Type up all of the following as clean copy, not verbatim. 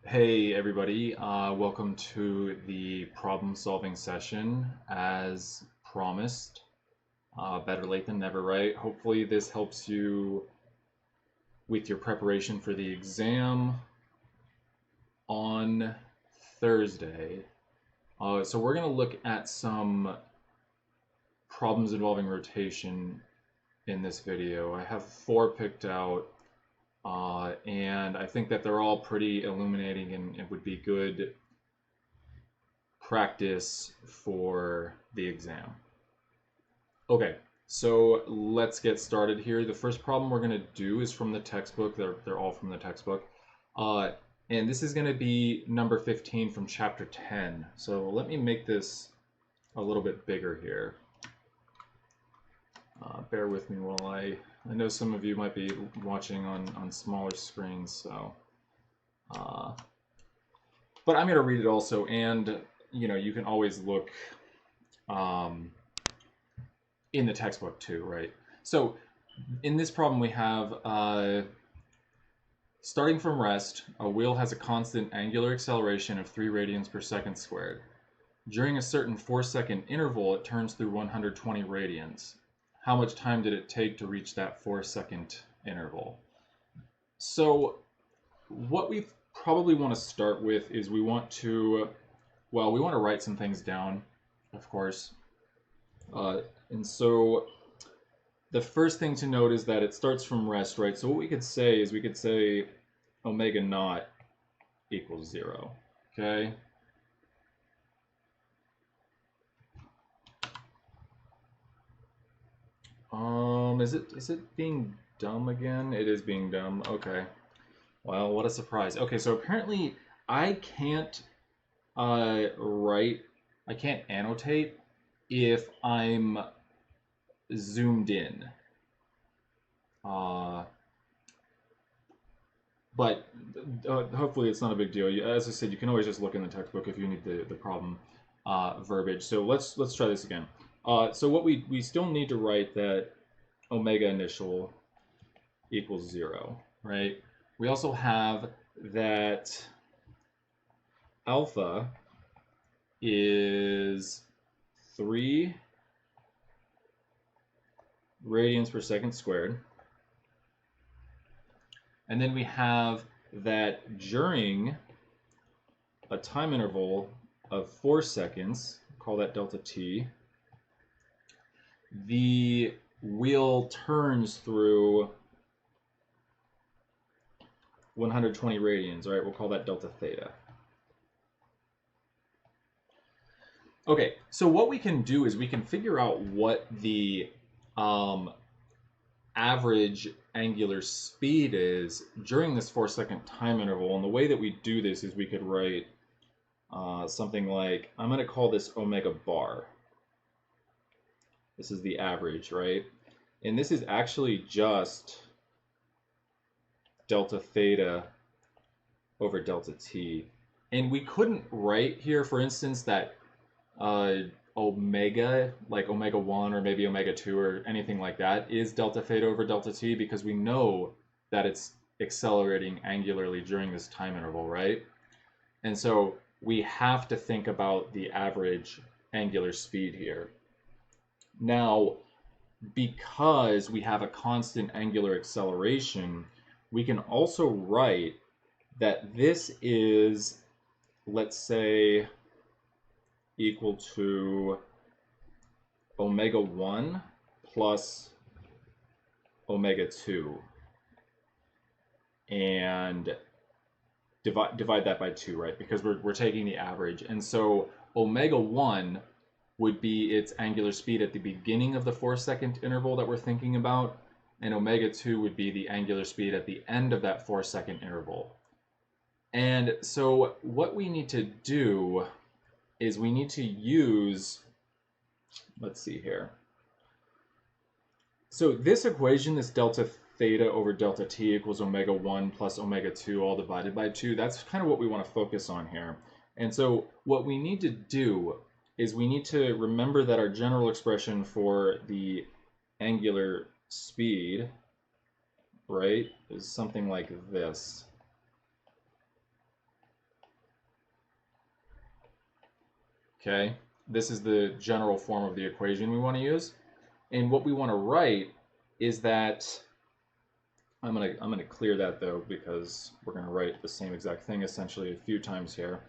Hey everybody, welcome to the problem solving session as promised. Better late than never, right? Hopefully this helps you with your preparation for the exam on Thursday. So we're going to look at some problems involving rotation in this video. I have 4 picked out, and I think that they're all pretty illuminating and it would be good practice for the exam. Okay, so let's get started here. The first problem we're going to do is from the textbook. They're all from the textbook. And this is going to be number 15 from chapter 10. So let me make this a little bit bigger here. Bear with me while I know some of you might be watching on smaller screens, so but I'm going to read it also, and you can always look in the textbook too, right? So in this problem we have starting from rest, a wheel has a constant angular acceleration of 3 radians per second squared. During a certain 4-second interval, it turns through 120 radians. How much time did it take to reach that 4-second interval? So what we probably want to start with is we want to write some things down, of course. And so the first thing to note is that it starts from rest, right? So what we could say is omega naught equals 0, okay? Is it being dumb again? It is being dumb. Okay. Well, what a surprise. Okay, so apparently I can't I can't annotate if I'm zoomed in. But hopefully it's not a big deal. As I said, you can always just look in the textbook if you need the problem verbiage. So let's try this again. So what we still need to write that omega initial equals 0, right? We also have that alpha is 3 radians per second squared. And then we have that during a time interval of 4 seconds, call that delta t, the wheel turns through 120 radians, right? We'll call that delta theta. Okay, so what we can do is we can figure out what the average angular speed is during this 4-second time interval. And the way that we do this is we could write something like, I'm going to call this omega bar. This is the average, right? And this is actually just delta theta over delta t. And we couldn't write here, for instance, that omega, like omega 1 or maybe omega 2 or anything like that, is delta theta over delta t, because we know that it's accelerating angularly during this time interval, right? And so we have to think about the average angular speed here. Now, because we have a constant angular acceleration, we can also write that this is, let's say, equal to omega 1 plus omega 2, and divide that by 2, right? Because we're taking the average. And so omega 1 would be its angular speed at the beginning of the 4-second interval that we're thinking about, and omega 2 would be the angular speed at the end of that 4-second interval. And so what we need to do is we need to use, let's see here. So this equation, this delta theta over delta t equals omega 1 plus omega 2 all divided by 2, that's kind of what we want to focus on here. And so what we need to do is we need to remember that our general expression for the angular speed, right, is something like this. Okay, this is the general form of the equation we want to use. And what we want to write is that, I'm gonna clear that though, because we're gonna write the same exact thing essentially a few times here.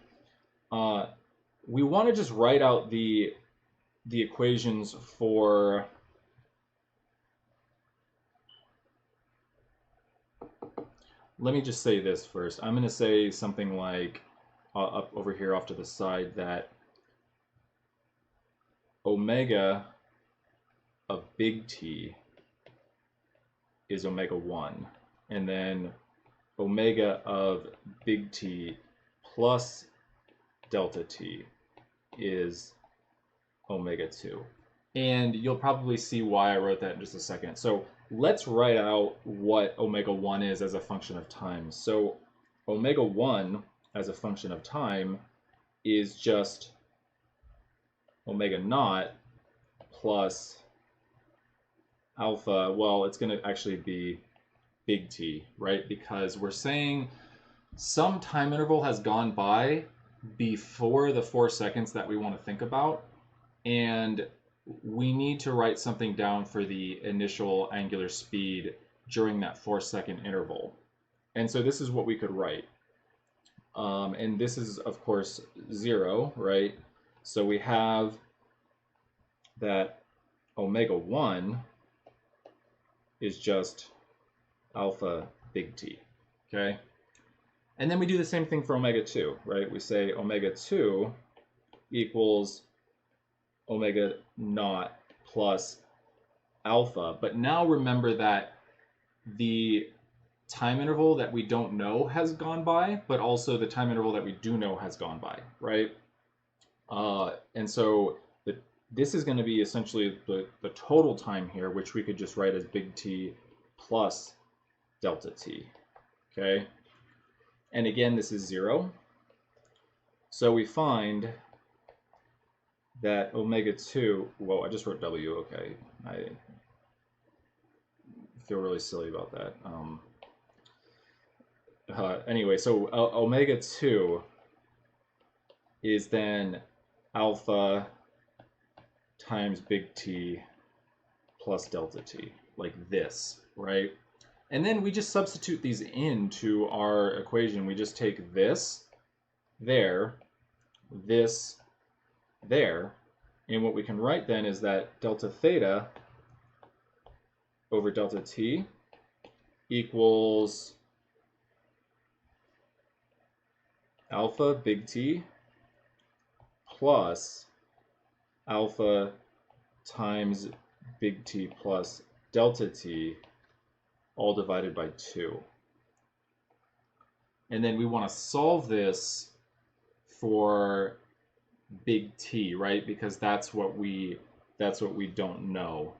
We want to just write out the equations for let me just say this first. I'm going to say something like up over here off to the side that omega of big T is omega 1. And then omega of big T plus delta T is omega 2. And you'll probably see why I wrote that in just a second. So let's write out what omega 1 is as a function of time. So omega 1 as a function of time is just omega naught plus alpha. Well, it's going to actually be big T, right? Because we're saying some time interval has gone by before the 4 seconds that we want to think about, and we need to write something down for the initial angular speed during that 4-second interval. And so this is what we could write. And this is, of course, 0, right? So we have that omega 1 is just alpha big T, okay? And then we do the same thing for omega 2, right? We say omega 2 equals omega naught plus alpha. But now remember that the time interval that we don't know has gone by, but also the time interval that we do know has gone by, right? And so this is going to be essentially the total time here, which we could just write as big T plus delta T, okay? And again, this is 0. So we find that omega 2, well, I just wrote W, okay. I feel really silly about that. Anyway, so omega 2 is then alpha times big T plus delta T, like this, right? And then we just substitute these into our equation. We just take this, there, this, there, and what we can write then is that delta theta over delta T equals alpha big T plus alpha times big T plus delta T all divided by 2. And then we want to solve this for big T, right? Because that's what we don't know.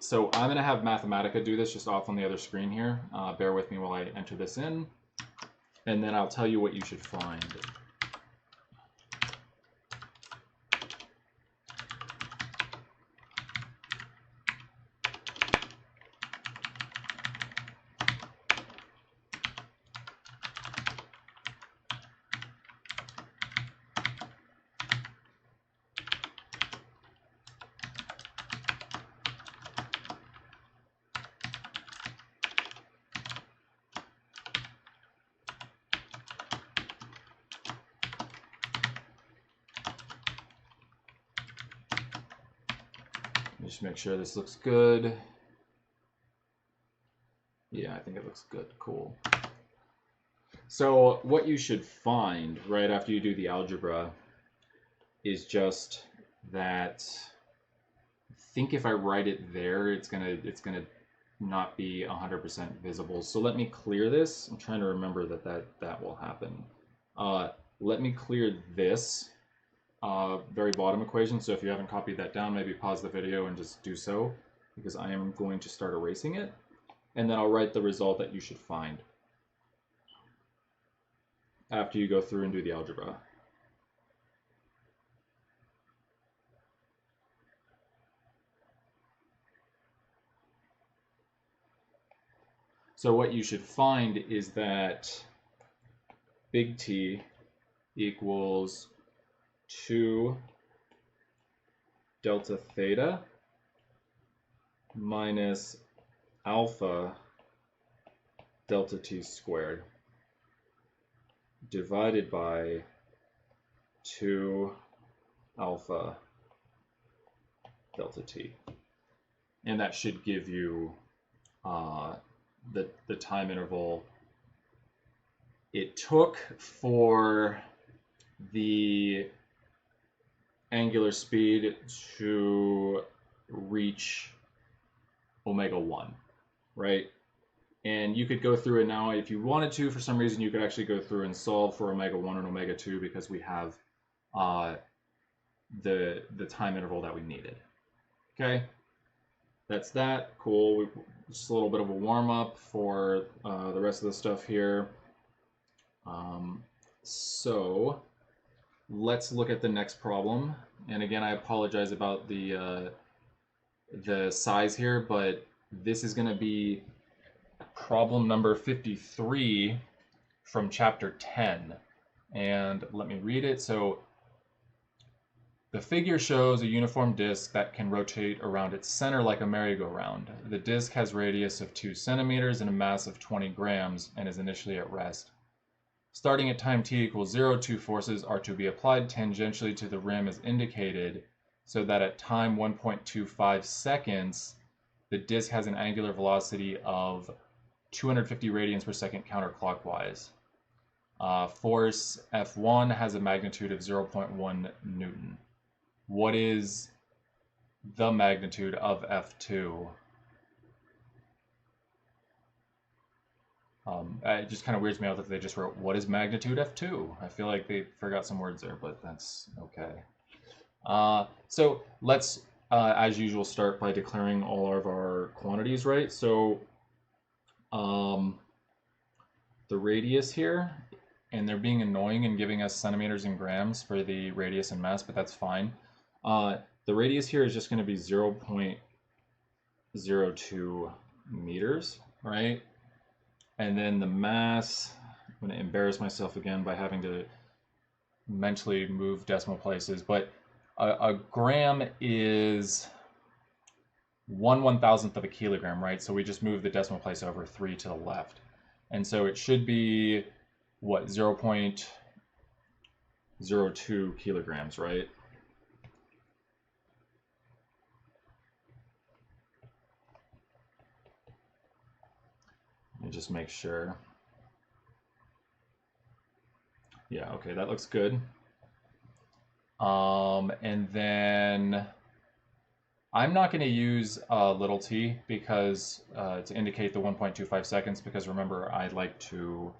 So I'm going to have Mathematica do this just off on the other screen here. Bear with me while I enter this in, and then I'll tell you what you should find. Just make sure this looks good. Yeah, I think it looks good. Cool. So what you should find right after you do the algebra is just that, I think if I write it there, it's gonna not be 100% visible. So let me clear this. I'm trying to remember that will happen. Let me clear this very bottom equation. So if you haven't copied that down, maybe pause the video and just do so, because I am going to start erasing it. And then I'll write the result that you should find after you go through and do the algebra. So what you should find is that big T equals 2 delta theta minus alpha delta t squared divided by 2 alpha delta t. And that should give you the time interval it took for the angular speed to reach omega 1, right? And you could go through it now if you wanted to. For some reason, you could actually go through and solve for omega 1 and omega 2 because we have the time interval that we needed. Okay, that's that. Cool. Just a little bit of a warm-up for the rest of the stuff here. So let's look at the next problem. And again, I apologize about the size here, but this is going to be problem number 53 from chapter 10. And let me read it. So the figure shows a uniform disk that can rotate around its center like a merry-go-round. The disk has radius of 2 centimeters and a mass of 20 grams and is initially at rest. Starting at time t equals 0, 2 forces are to be applied tangentially to the rim as indicated, so that at time 1.25 seconds, the disk has an angular velocity of 250 radians per second counterclockwise. Force F1 has a magnitude of 0.1 Newton. What is the magnitude of F2? It just kind of weirds me out that they just wrote, what is magnitude F2? I feel like they forgot some words there, but that's okay. So let's, as usual, start by declaring all of our quantities, right? So the radius here, and they're being annoying and giving us centimeters and grams for the radius and mass, but that's fine. The radius here is just going to be 0.02 meters, right? And then the mass, I'm going to embarrass myself again by having to mentally move decimal places, but a gram is 1/1000th of a kilogram, right? So we just move the decimal place over 3 to the left. And so it should be, what, 0.02 kilograms, right? Let me just make sure. Yeah, okay, that looks good. And then I'm not going to use little t because to indicate the 1.25 seconds, because remember, I like to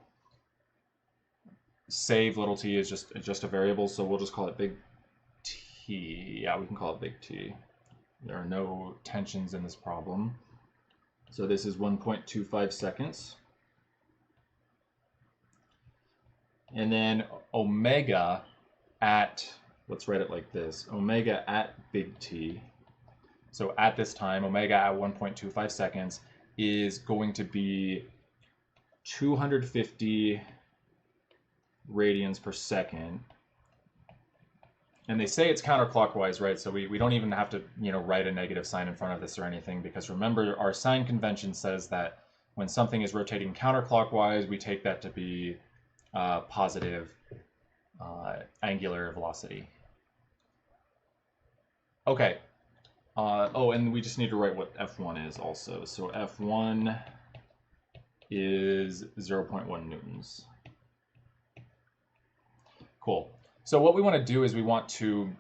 save little t as just a variable, so we'll just call it big T. Yeah, we can call it big T. There are no tensions in this problem. So this is 1.25 seconds. And then omega at, let's write it like this, omega at big T. So at this time, omega at 1.25 seconds is going to be 250 radians per second. And they say it's counterclockwise, right? So we don't even have to, write a negative sign in front of this or anything, because remember, our sign convention says that when something is rotating counterclockwise, we take that to be positive angular velocity. Okay. Oh, and we just need to write what F1 is also. So F1 is 0.1 newtons. Cool. So what we want to do is we want to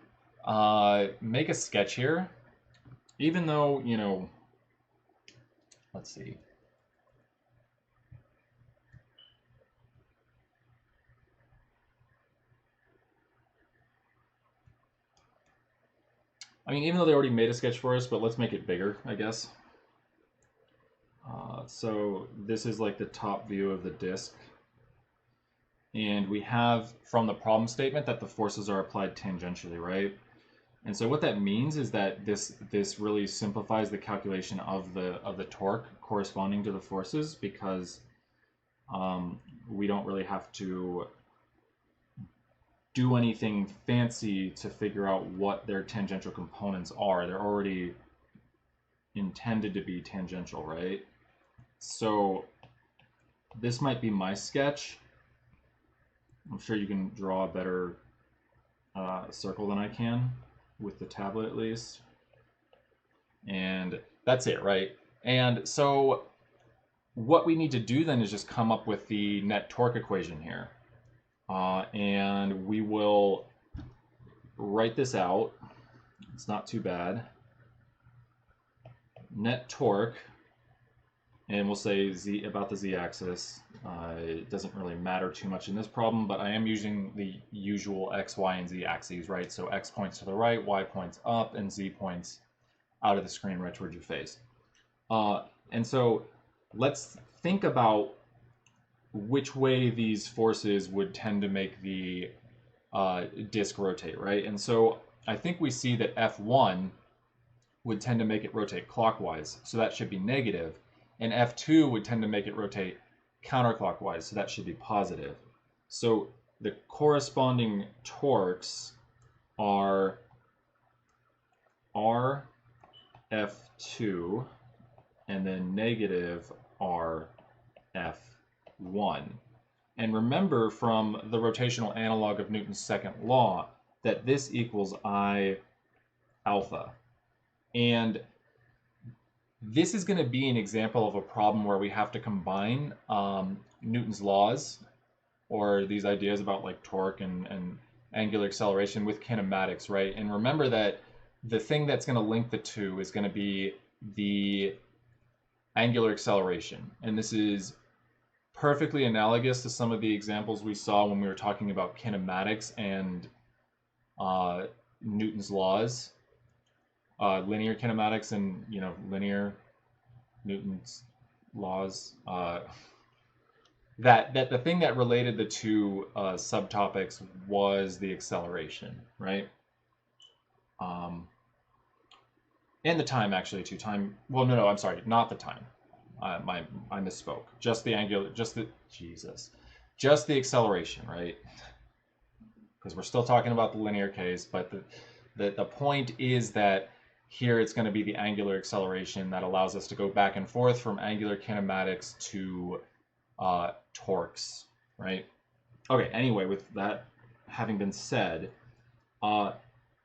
make a sketch here, even though, let's see. I mean, even though they already made a sketch for us, but let's make it bigger, I guess. So this is like the top view of the disk. And we have from the problem statement that the forces are applied tangentially, right? And so what that means is that this really simplifies the calculation of the torque corresponding to the forces, because we don't really have to do anything fancy to figure out what their tangential components are. They're already intended to be tangential, right? So this might be my sketch. I'm sure you can draw a better circle than I can with the tablet at least. And that's it, right? And so what we need to do then is just come up with the net torque equation here. And we will write this out. It's not too bad. Net torque, and we'll say z about the z-axis. It doesn't really matter too much in this problem, but I am using the usual x, y, and z axes, right? So x points to the right, y points up, and z points out of the screen right towards your face. And so let's think about which way these forces would tend to make the disk rotate, right? And so I think we see that F1 would tend to make it rotate clockwise, so that should be negative, and F2 would tend to make it rotate counterclockwise, so that should be positive. So the corresponding torques are R F2 and then negative R F1. And remember from the rotational analog of Newton's second law that this equals I alpha. And this is going to be an example of a problem where we have to combine Newton's laws, or these ideas about like torque and angular acceleration, with kinematics, right? And remember that the thing that's going to link the two is going to be the angular acceleration. And this is perfectly analogous to some of the examples we saw when we were talking about kinematics and Newton's laws. Linear kinematics and linear Newton's laws. That the thing that related the two subtopics was the acceleration, right? And the time actually too. Time. Well, no, I'm sorry, not the time. I misspoke. Just the angular. Just the acceleration, right? Because we're still talking about the linear case, but the point is that here it's going to be the angular acceleration that allows us to go back and forth from angular kinematics to torques, right? Okay, anyway, with that having been said, let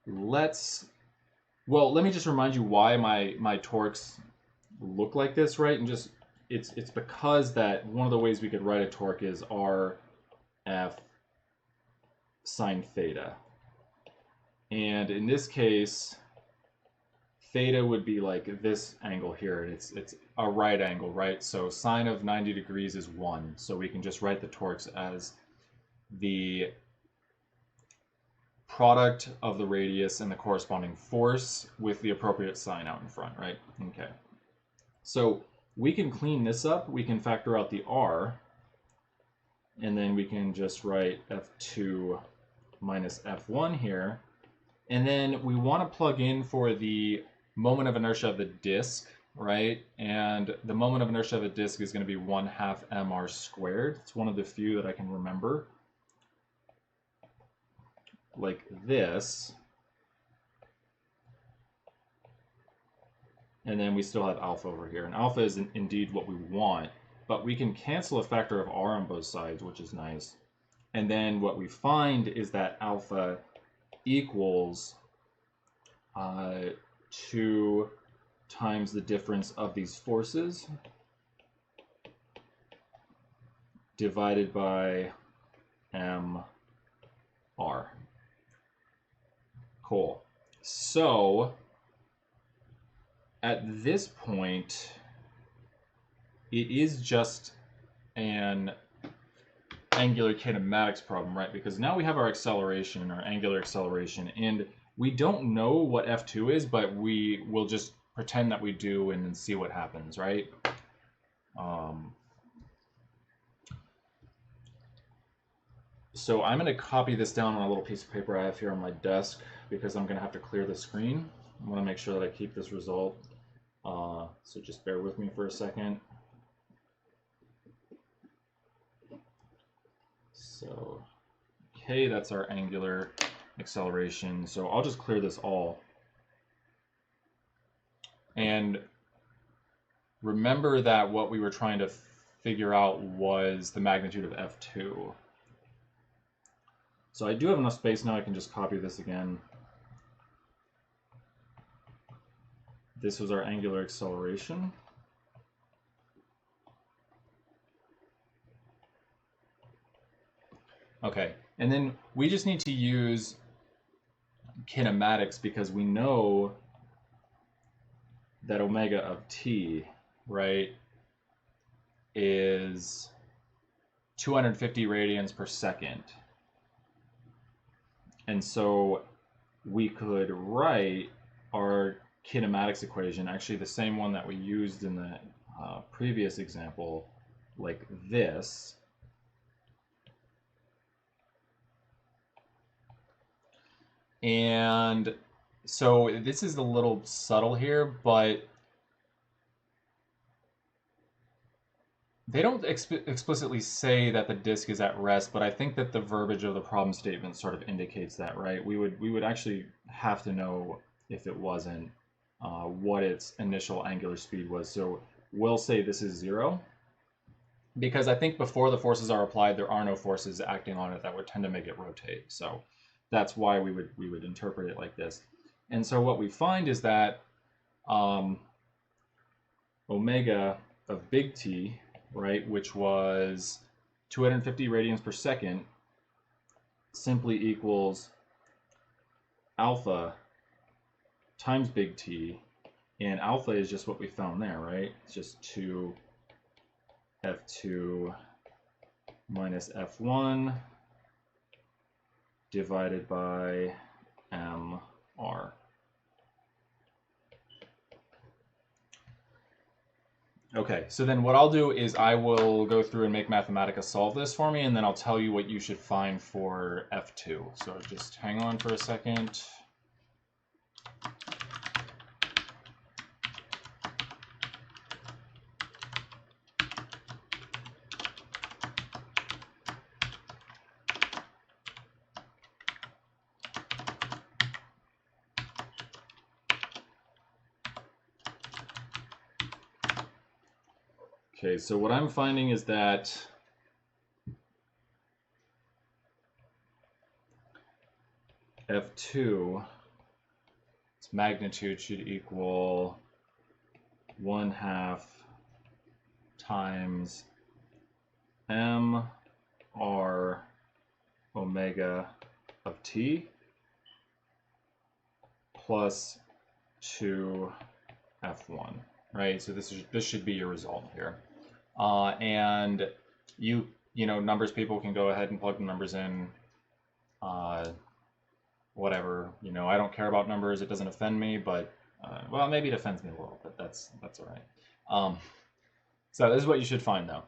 me just remind you why my torques look like this, right? And just it's because that one of the ways we could write a torque is R F sine theta. And in this case, theta would be like this angle here, and it's a right angle, right? So sine of 90 degrees is 1. So we can just write the torques as the product of the radius and the corresponding force with the appropriate sign out in front, right? Okay. So we can clean this up. We can factor out the R, and then we can just write F2 minus F1 here. And then we want to plug in for the moment of inertia of the disk, right? And the moment of inertia of the disk is going to be 1/2 mr squared. It's one of the few that I can remember. Like this. And then we still have alpha over here. And alpha is indeed what we want. But we can cancel a factor of r on both sides, which is nice. And then what we find is that alpha equals 2 times the difference of these forces divided by mr. Cool. So at this point, it is just an angular kinematics problem, right? Because now we have our acceleration, our angular acceleration, and we don't know what F2 is, but we will just pretend that we do and then see what happens, right? So I'm going to copy this down on a little piece of paper I have here on my desk because I'm going to have to clear the screen. I want to make sure that I keep this result. So just bear with me for a second. So, k, that's our angular acceleration. So I'll just clear this all. And remember that what we were trying to figure out was the magnitude of F2. So I do have enough space now, I can just copy this again. This was our angular acceleration. Okay, and then we just need to use kinematics because we know that omega of t, right, is 250 radians per second. And so we could write our kinematics equation, actually the same one that we used in the previous example, like this. And so this is a little subtle here, but they don't explicitly say that the disk is at rest, but I think that the verbiage of the problem statement sort of indicates that, right? We would actually have to know if it wasn't what its initial angular speed was. So we'll say this is 0, because I think before the forces are applied, there are no forces acting on it that would tend to make it rotate. So that's why we would interpret it like this. And so what we find is that omega of big T, right, which was 250 radians per second, simply equals alpha times big T, and alpha is just what we found there, right? It's just 2 F2 minus F1 divided by mr. Okay, so then what I'll do is I will go through and make Mathematica solve this for me, and then I'll tell you what you should find for F2. So just hang on for a second. Okay, so what I'm finding is that F2, its magnitude should equal 1/2 times mr omega of t plus 2 F1, right? So this should be your result here. And you know, numbers people can go ahead and plug the numbers in. Whatever, you know, I don't care about numbers. It doesn't offend me, but well, maybe it offends me a little, but that's all right. So this is what you should find though,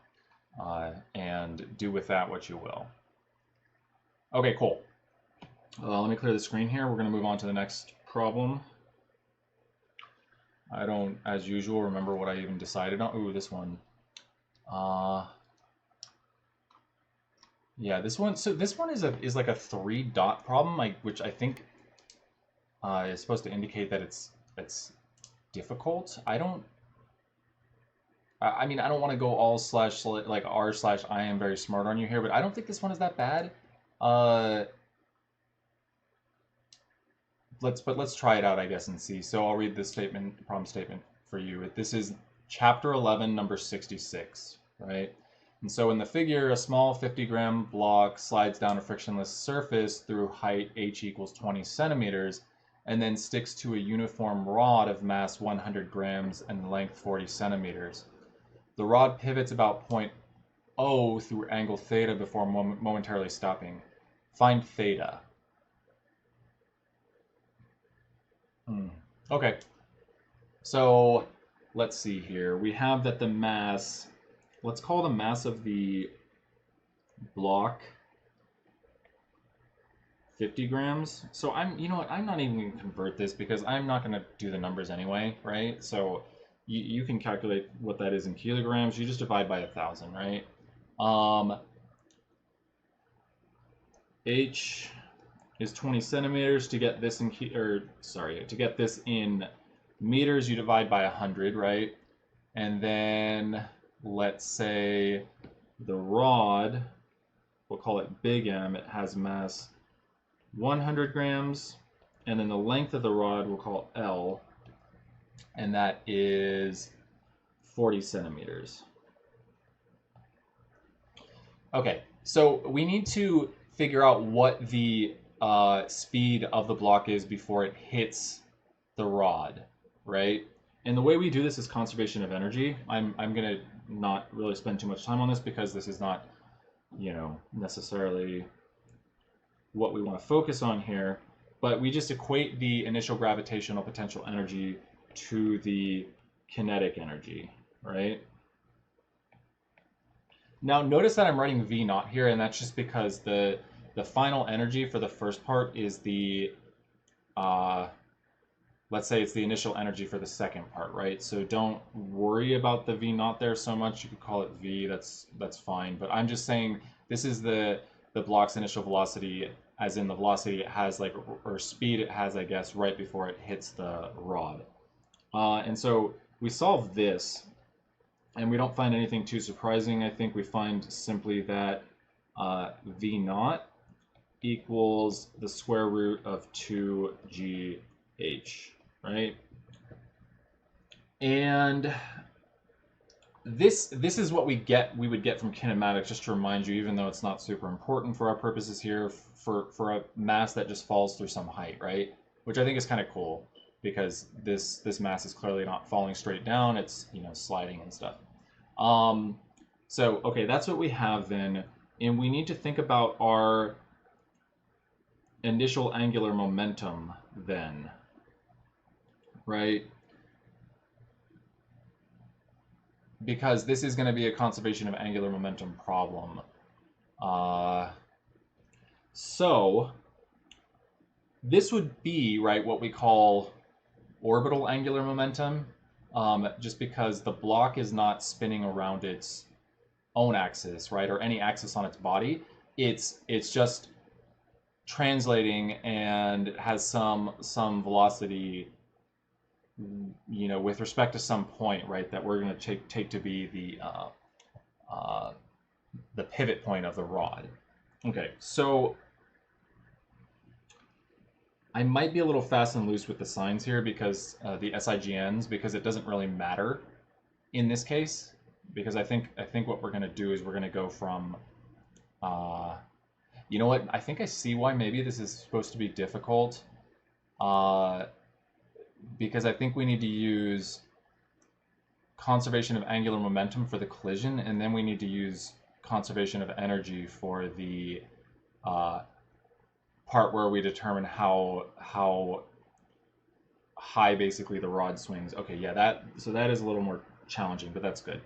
and do with that what you will. Okay, cool. Let me clear the screen here. We're going to move on to the next problem. I don't, as usual, remember what I even decided on. Ooh, this one. Yeah, this one. So this one is like a 3-dot problem, which I think is supposed to indicate that it's difficult. I mean, I don't want to go all slash like r slash I am very smart on you here, but I don't think this one is that bad. Let's try it out, I guess, and see. So I'll read this statement, problem statement for you. This is chapter 11, number 66, right? And so in the figure, a small 50-gram block slides down a frictionless surface through height h equals 20 centimeters, and then sticks to a uniform rod of mass 100 grams and length 40 centimeters. The rod pivots about point O through angle theta before momentarily stopping. Find theta. Okay, so let's see here. We have that the mass, let's call the mass of the block 50 grams. So you know what, I'm not even going to convert this because I'm not going to do the numbers anyway, right? So you can calculate what that is in kilograms. You just divide by 1,000, right? H is 20 centimeters. To get this in to get this in meters, you divide by 100, right? And then let's say the rod, we'll call it big M, it has mass 100 grams, and then the length of the rod we'll call L, and that is 40 centimeters. Okay, so we need to figure out what the speed of the block is before it hits the rod, right? And the way we do this is conservation of energy. I'm going to not really spend too much time on this because this is not, necessarily what we want to focus on here. But we just equate the initial gravitational potential energy to the kinetic energy, right? Now notice that I'm writing V naught here, and that's just because the final energy for the first part is the let's say it's the initial energy for the second part, right? So don't worry about the V naught there so much. You could call it V, that's fine. But I'm just saying this is the block's initial velocity, as in the velocity it has, like, or speed it has, I guess, right before it hits the rod. And so we solve this, and we don't find anything too surprising. I think we find simply that V naught equals the square root of 2GH, right? And this is what we would get from kinematics, just to remind you, even though it's not super important for our purposes here, for a mass that just falls through some height, right? Which I think is kind of cool, because this mass is clearly not falling straight down, it's sliding and stuff. So okay, that's what we have then, and we need to think about our initial angular momentum then, right? Because this is going to be a conservation of angular momentum problem. So this would be, right, what we call orbital angular momentum, just because the block is not spinning around its own axis, right, or any axis on its body. It's just translating and has some velocity, with respect to some point, right, that we're going to take to be the pivot point of the rod. Okay, so I might be a little fast and loose with the signs here because the SIGNs, because it doesn't really matter in this case, because I think what we're going to do is we're going to go from you know what? I think I see why maybe this is supposed to be difficult. Because I think we need to use conservation of angular momentum for the collision, and then we need to use conservation of energy for the part where we determine how high basically the rod swings. Okay, yeah, that is a little more challenging, but that's good.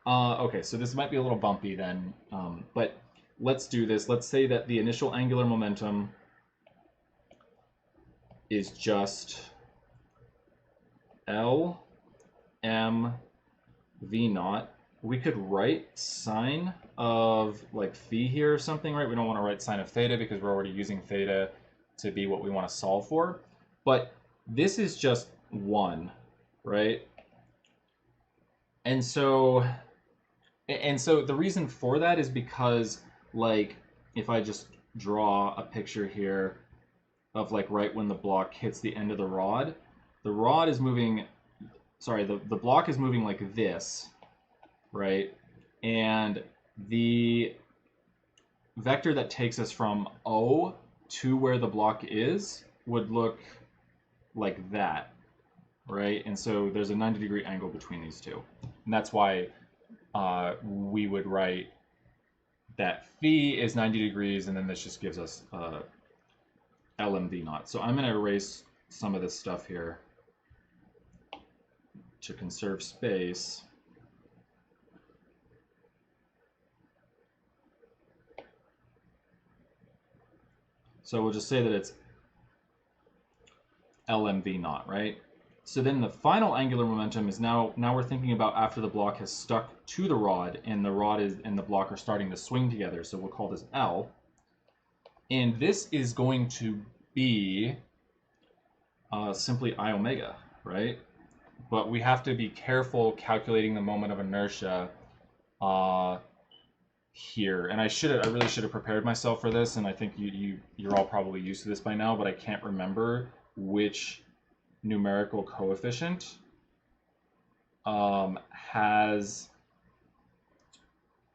Okay, so this might be a little bumpy then, but let's do this. Let's say that the initial angular momentum is just L M V naught. We could write sine of like phi here or something, right? We don't want to write sine of theta because we're already using theta to be what we want to solve for. But this is just 1, right? And so the reason for that is because, like, if I just draw a picture here of, like, right when the block hits the end of the rod is moving, sorry, the block is moving like this, right? And the vector that takes us from O to where the block is would look like that, right? And so there's a 90-degree angle between these two. And that's why we would write that phi is 90 degrees, and then this just gives us LMV naught. So I'm going to erase some of this stuff here to conserve space. So we'll just say that it's LMV naught, right? So then the final angular momentum is now we're thinking about after the block has stuck to the rod and the block are starting to swing together. So we'll call this L. And this is going to be simply I omega, right? But we have to be careful calculating the moment of inertia uh, here. And I really should have prepared myself for this. And I think you're all probably used to this by now, but I can't remember which numerical coefficient has,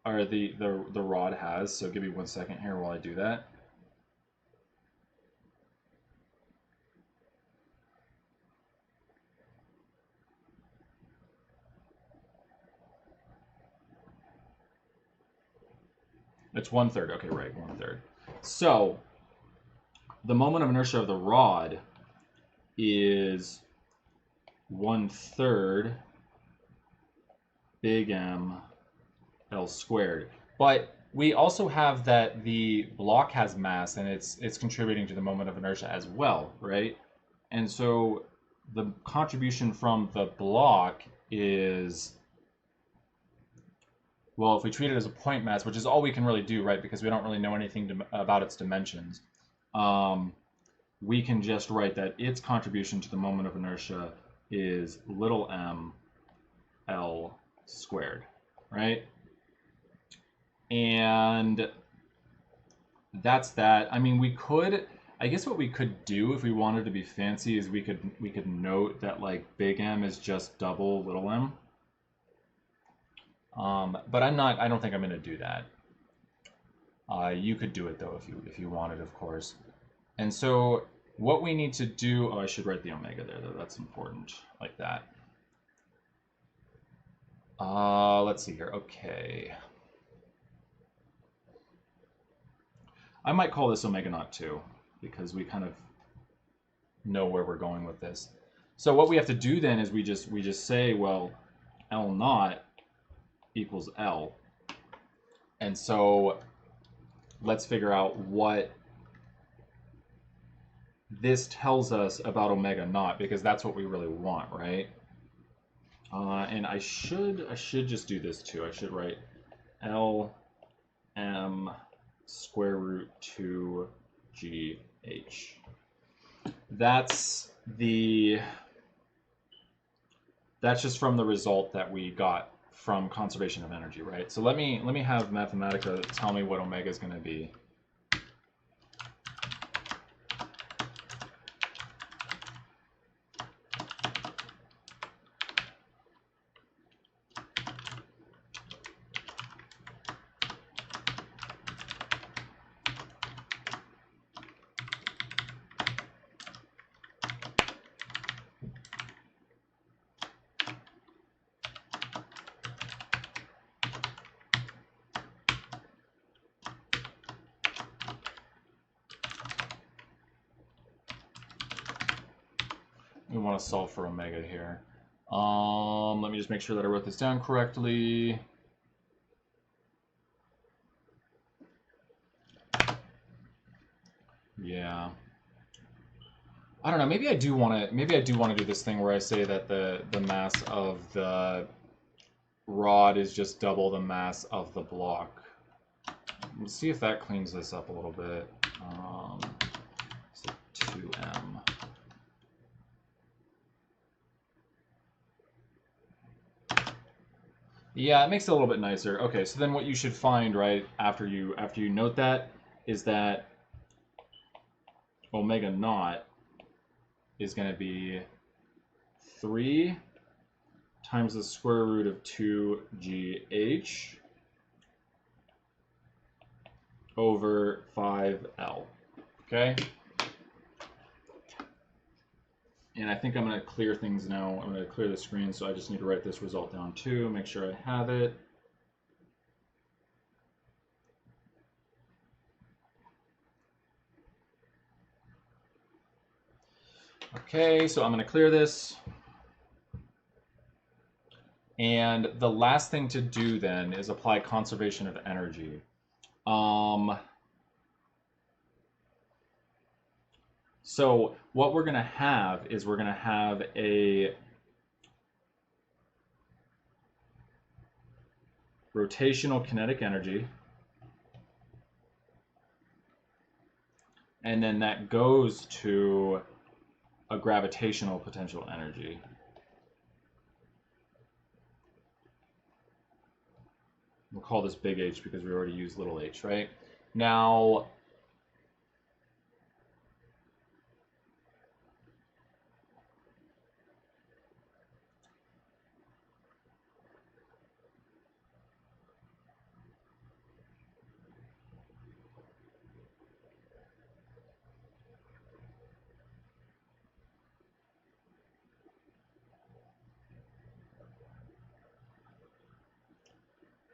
or the rod has. So give me 1 second here while I do that. It's 1/3. Okay, right, 1/3. So the moment of inertia of the rod is 1/3 big M L squared. But we also have that the block has mass and it's contributing to the moment of inertia as well, right? And so the contribution from the block is, well, if we treat it as a point mass, which is all we can really do, right? Because we don't really know anything about its dimensions. We can just write that its contribution to the moment of inertia is little m L squared, right? And that's that. I mean, I guess what we could do if we wanted to be fancy is we could note that like big M is just double little m. But I don't think I'm gonna do that. You could do it though if you wanted, of course. And so what we need to do, oh, I should write the omega there though, that's important, like that. Let's see here, okay. I might call this omega naught 2 because we kind of know where we're going with this. So what we have to do then is we just say, well, L naught equals L. And so let's figure out what this tells us about omega naught, because that's what we really want, right? And I should just do this too. I should write L M square root 2 G H. That's just from the result that we got from conservation of energy, right? So let me have Mathematica tell me what omega is going to be. We want to solve for omega here. Let me just make sure that I wrote this down correctly. Yeah. I don't know. Maybe I do want to do this thing where I say that the mass of the rod is just double the mass of the block. Let's see if that cleans this up a little bit. So 2m. Yeah, it makes it a little bit nicer. Okay, so then what you should find, right, after you note that, is that omega naught is going to be 3 times the square root of 2gh over 5L, okay? And I think I'm going to clear things now. I'm going to clear the screen, so I just need to write this result down too, make sure I have it. Okay, so I'm going to clear this. And the last thing to do then is apply conservation of energy. So what we're going to have is we're going to have a rotational kinetic energy and then that goes to a gravitational potential energy. We'll call this big H because we already used little h, right? Now,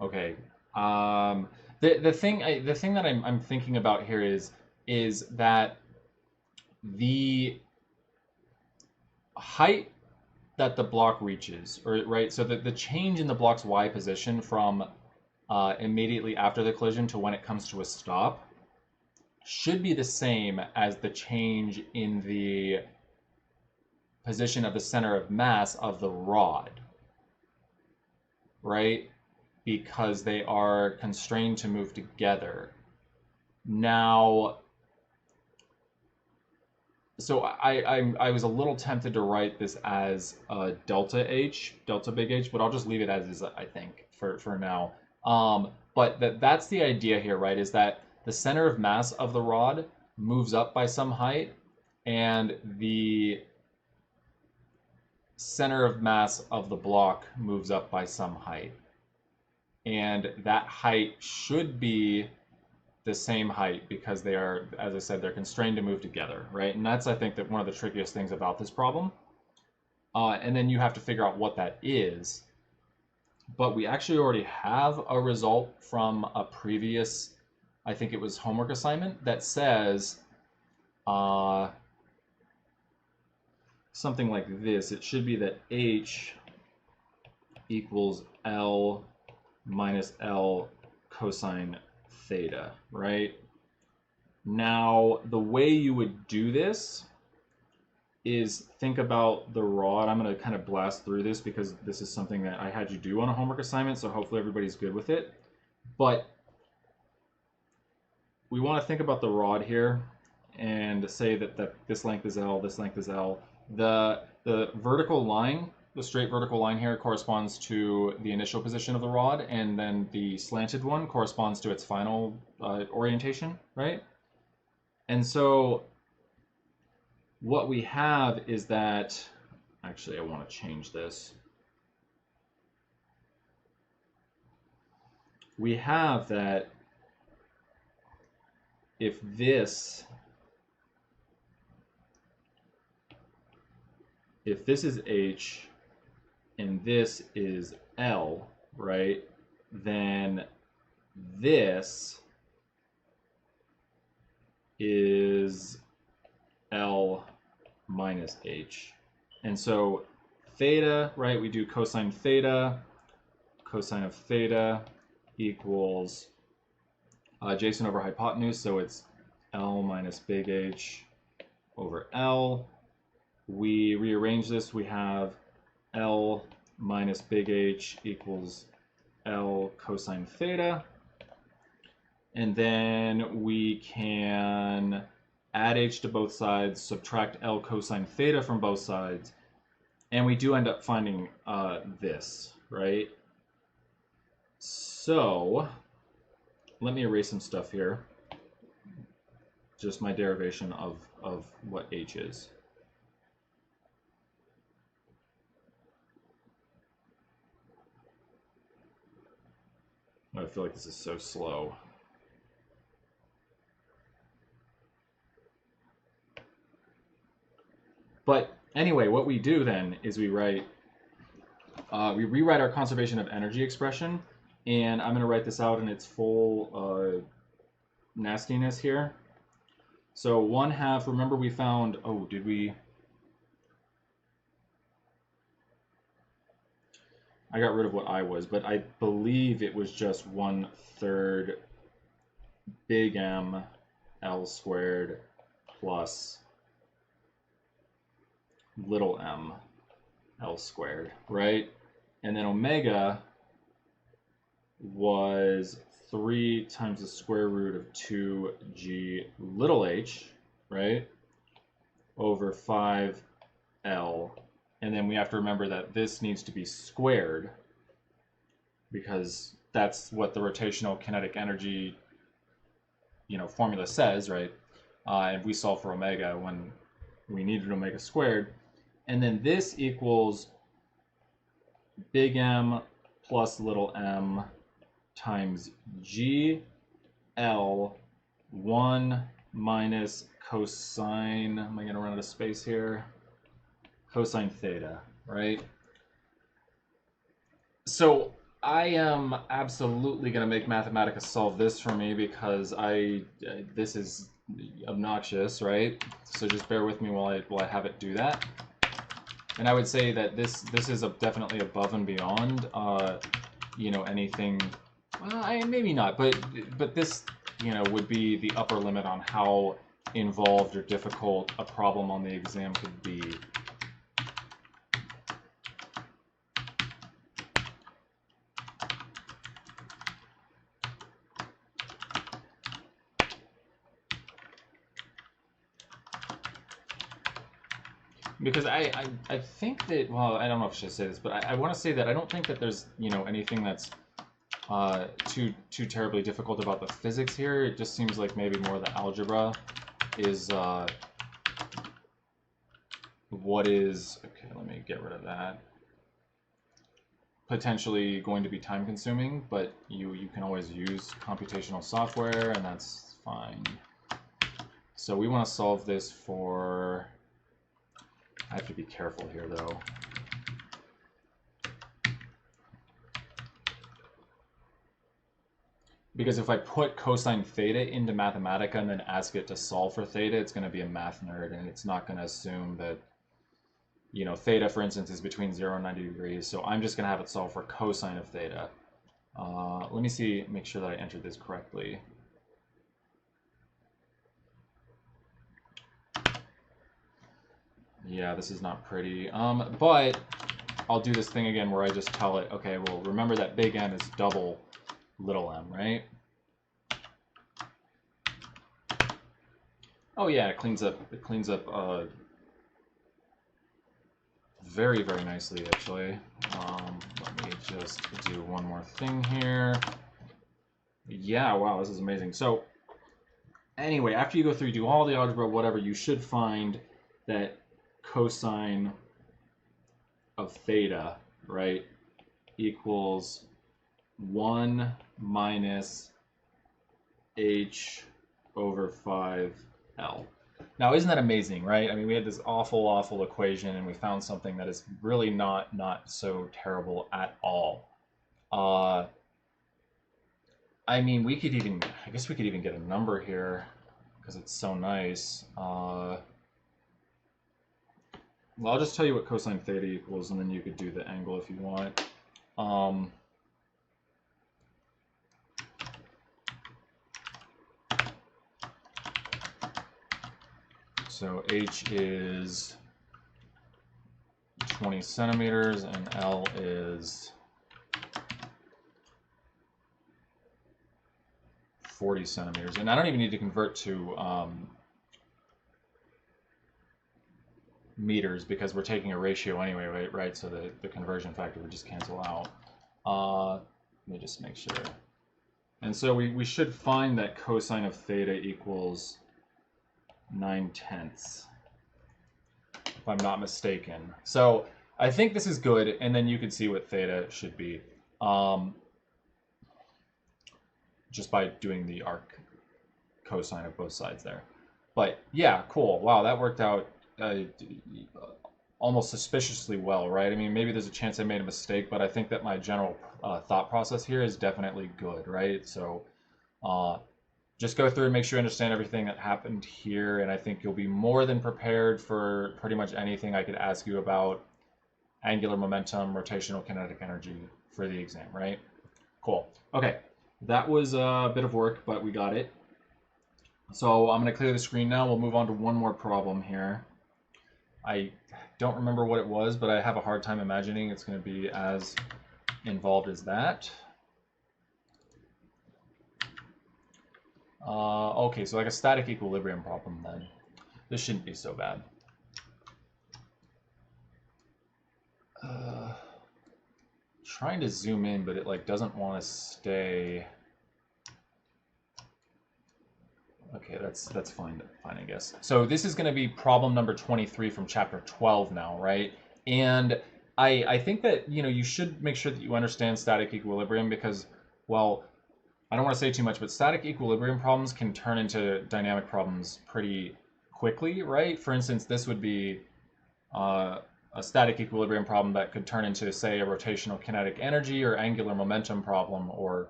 okay. The thing that I'm thinking about here is that the height that the block reaches, or right, so the change in the block's y position from immediately after the collision to when it comes to a stop should be the same as the change in the position of the center of mass of the rod, right? Because they are constrained to move together. Now, so I was a little tempted to write this as delta H, delta big H, but I'll just leave it as is, I think, for now. But that's the idea here, right? Is that the center of mass of the rod moves up by some height, and the center of mass of the block moves up by some height. And that height should be the same height because they are, as I said, they're constrained to move together, right? And that's, I think, that one of the trickiest things about this problem. And then you have to figure out what that is. But we actually already have a result from a previous, I think it was homework assignment, that says something like this. It should be that H equals L minus L cosine theta, right? Now, the way you would do this is think about the rod. I'm going to kind of blast through this because this is something that I had you do on a homework assignment, so hopefully everybody's good with it. But we want to think about the rod here and say that this length is L, this length is L. The vertical line, the straight vertical line here corresponds to the initial position of the rod, and then the slanted one corresponds to its final orientation, right? And so what we have is that, actually I want to change this. We have that if this is H and this is L, right, then this is L minus H. And so theta, right, we do cosine theta, cosine of theta equals adjacent over hypotenuse, so it's L minus big H over L. We rearrange this, we have L minus big H equals L cosine theta. And then we can add H to both sides, subtract L cosine theta from both sides, and we do end up finding this, right? So let me erase some stuff here. Just my derivation of what H is. I feel like this is so slow. But anyway, what we do then is we rewrite our conservation of energy expression, and I'm going to write this out in its full nastiness here. So 1/2, remember we found, oh, did we? I got rid of what I was, but I believe it was just 1/3 big M L squared plus little m L squared, right? And then omega was 3 times the square root of 2g little h, right, over 5L. And then we have to remember that this needs to be squared because that's what the rotational kinetic energy, formula says, right? And we solve for omega when we needed omega squared. And then this equals big M plus little m times GL 1 minus cosine, am I going to run out of space here? Cosine theta, right? So I am absolutely going to make Mathematica solve this for me because this is obnoxious, right? So just bear with me while I have it do that. And I would say that this is definitely above and beyond, anything. Well, maybe not, but this, would be the upper limit on how involved or difficult a problem on the exam could be. Because I think that, well, I don't know if I should say this, but I want to say that I don't think that there's, anything that's too terribly difficult about the physics here. It just seems like maybe more the algebra is what is, okay, let me get rid of that, potentially going to be time consuming, but you can always use computational software and that's fine. So we want to solve this for, I have to be careful here though. Because if I put cosine theta into Mathematica and then ask it to solve for theta, it's going to be a math nerd and it's not going to assume that, theta, for instance, is between 0 and 90 degrees. So I'm just going to have it solve for cosine of theta. Let me make sure that I entered this correctly. Yeah, this is not pretty. But I'll do this thing again where I just tell it, okay, well, remember that big M is double little m, right? Oh yeah, it cleans up very, very nicely, actually. Let me just do one more thing here. Yeah, wow, this is amazing. So anyway, after you go through, do all the algebra, whatever, you should find that cosine of theta, right, equals 1 minus h over 5L. Now, isn't that amazing, right? I mean, we had this awful, awful equation, and we found something that is really not so terrible at all. I mean, I guess we could even get a number here, because it's so nice. Well, I'll just tell you what cosine theta equals, and then you could do the angle if you want. So h is 20 centimeters, and L is 40 centimeters. And I don't even need to convert to meters because we're taking a ratio anyway, right? So the conversion factor would just cancel out. Let me just make sure. And so we should find that cosine of theta equals 9/10, if I'm not mistaken. So I think this is good, and then you can see what theta should be just by doing the arc cosine of both sides there. But yeah, cool. Wow, that worked out almost suspiciously well, right? I mean, maybe there's a chance I made a mistake, but I think that my general thought process here is definitely good, right? So just go through and make sure you understand everything that happened here, and I think you'll be more than prepared for pretty much anything I could ask you about angular momentum, rotational kinetic energy for the exam, right? Cool. Okay, that was a bit of work, but we got it. So I'm going to clear the screen now. We'll move on to one more problem here. I don't remember what it was, but I have a hard time imagining it's going to be as involved as that. Okay, so like a static equilibrium problem then. This shouldn't be so bad. Trying to zoom in, but it like doesn't want to stay. Okay, that's fine, I guess. So this is going to be problem number 23 from chapter 12 now, right? And I think that, you know, you should make sure that you understand static equilibrium because, well, I don't want to say too much, but static equilibrium problems can turn into dynamic problems pretty quickly, right? For instance, this would be a static equilibrium problem that could turn into, say, a rotational kinetic energy or angular momentum problem or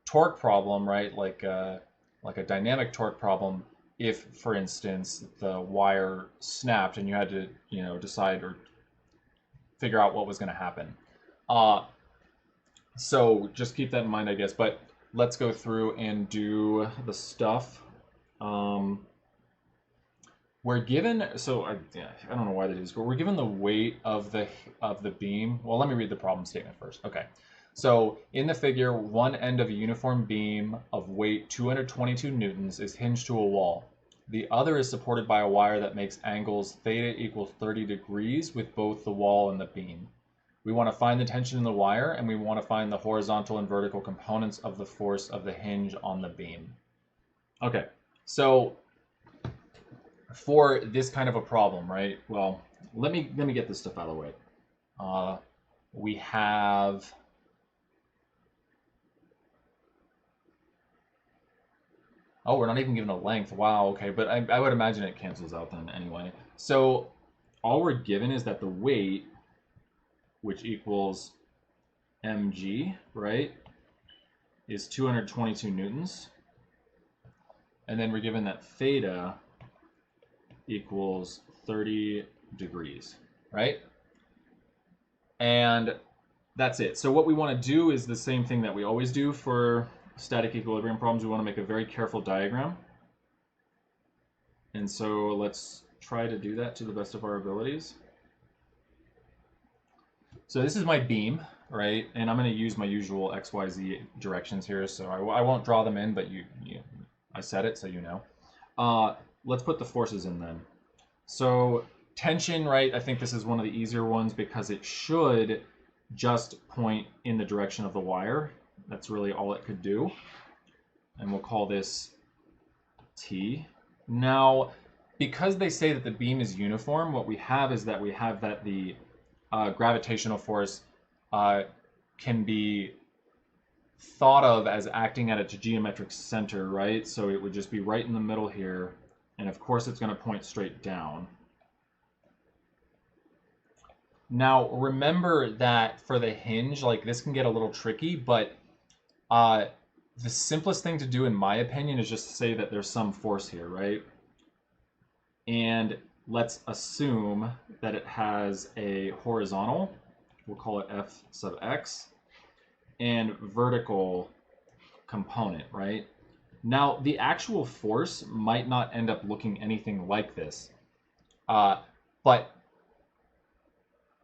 torque problem, right? Like a dynamic torque problem if, for instance, the wire snapped and you had to, you know, decide or figure out what was going to happen. So just keep that in mind, I guess. But let's go through and do the stuff. We're given, so I don't know why that is, but we're given the weight of the beam. Well, let me read the problem statement first. Okay. So in the figure, one end of a uniform beam of weight 222 newtons is hinged to a wall. The other is supported by a wire that makes angles theta equals 30 degrees with both the wall and the beam. We want to find the tension in the wire, and we want to find the horizontal and vertical components of the force of the hinge on the beam. Okay, so for this kind of a problem, right? Well, let me get this stuff out of the way. We have. Oh, we're not even given a length. Wow, okay, but I would imagine it cancels out then anyway. So all we're given is that the weight, which equals mg, right, is 222 newtons. And then we're given that theta equals 30 degrees, right? And that's it. So what we want to do is the same thing that we always do for static equilibrium problems. We want to make a very careful diagram. And so let's try to do that to the best of our abilities. So this is my beam, right? And I'm going to use my usual XYZ directions here. So I won't draw them in, but I said it so you know. Let's put the forces in then. So tension, right? I think this is one of the easier ones because it should just point in the direction of the wire. That's really all it could do. And we'll call this T. Now, because they say that the beam is uniform, what we have is that we have that the gravitational force can be thought of as acting at its geometric center, right? So it would just be right in the middle here. And of course, it's going to point straight down. Now, remember that for the hinge, like this can get a little tricky, but the simplest thing to do, in my opinion, is just to say that there's some force here, right? And let's assume that it has a horizontal, we'll call it F sub x, and vertical component, right? Now, the actual force might not end up looking anything like this, but